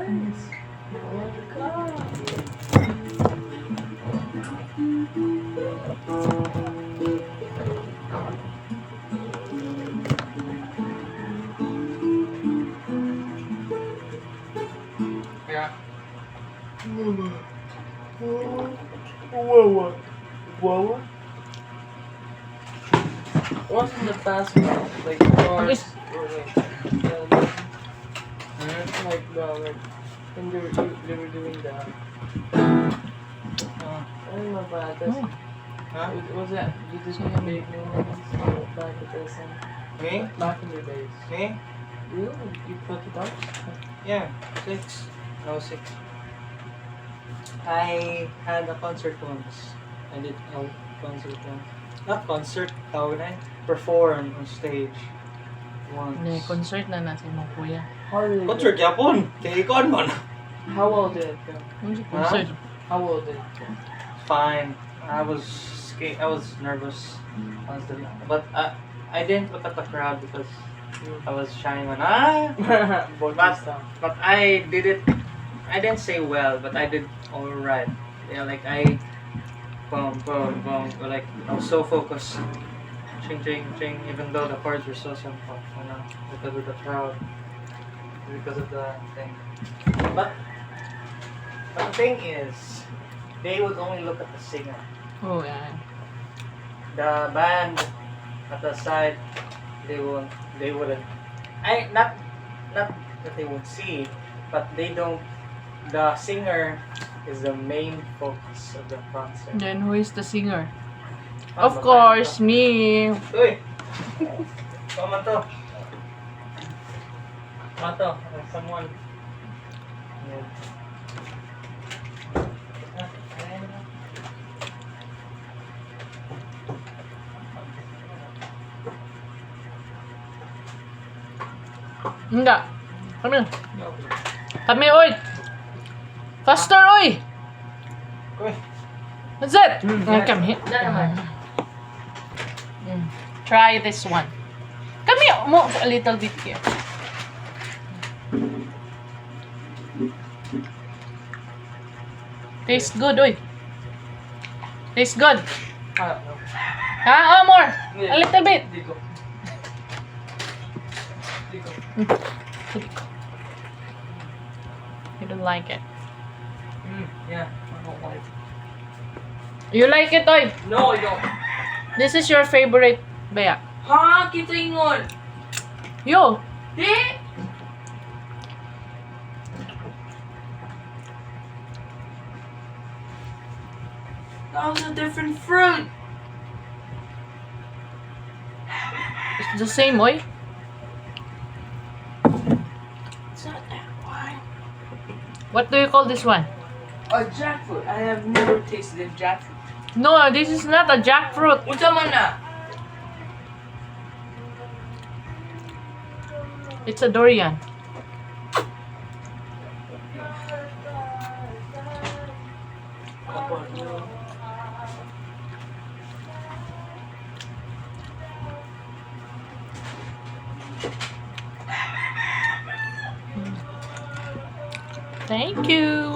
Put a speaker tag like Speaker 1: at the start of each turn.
Speaker 1: Yeah. What's in the past like cars or like like when they were doing that. I don't know about this. Was that you did some big moments back at this
Speaker 2: Me?
Speaker 1: back in the days?
Speaker 2: Me?
Speaker 1: You put it up?
Speaker 2: Yeah, 6. No, 6. I had a concert once. I did a concert once. Not concert, tawag na yun. Perform on stage once.
Speaker 3: Hindi, concert na si mo kuya.
Speaker 1: How did it
Speaker 2: Concert yapon! Kaya ikon mo na.
Speaker 1: How well did it go?
Speaker 3: Ano si concert?
Speaker 1: How well did it go?
Speaker 2: Fine. I was nervous. Honestly. But I didn't look at the crowd because I was shy man. But I did it. I didn't say well, but I did alright. Yeah, like I boom. Like I was so focused. Ching, even though the chords were so simple, because of the crowd, because of the thing. But the thing is, they would only look at the singer.
Speaker 3: Oh, yeah.
Speaker 2: The band at the side, they wouldn't. Not that they won't see, but they don't. The singer is the main focus of the concert.
Speaker 3: Then who is the singer? Of course, me.
Speaker 2: Uy! Mato. Someone. Yeah.
Speaker 3: Hindi. Kami, oy! Faster, oy!
Speaker 2: Uy!
Speaker 3: That's it! Come here. Try this one. Come here. Move a little bit here. Tastes good, oy. Tastes good. Oh, more. A little bit. You don't like it.
Speaker 1: Yeah, I don't like it.
Speaker 3: You like it, oy.
Speaker 1: No, I don't.
Speaker 3: This is your favorite, Bea.
Speaker 1: Ha? Kita ingon.
Speaker 3: Yo.
Speaker 1: Di? That was a different fruit.
Speaker 3: It's the same, oy.
Speaker 1: It's not that wine.
Speaker 3: What do you call this one?
Speaker 1: A jackfruit. I have never tasted a jackfruit.
Speaker 3: No, this is not a jackfruit.
Speaker 1: Unsa man na?
Speaker 3: It's a durian. Thank you.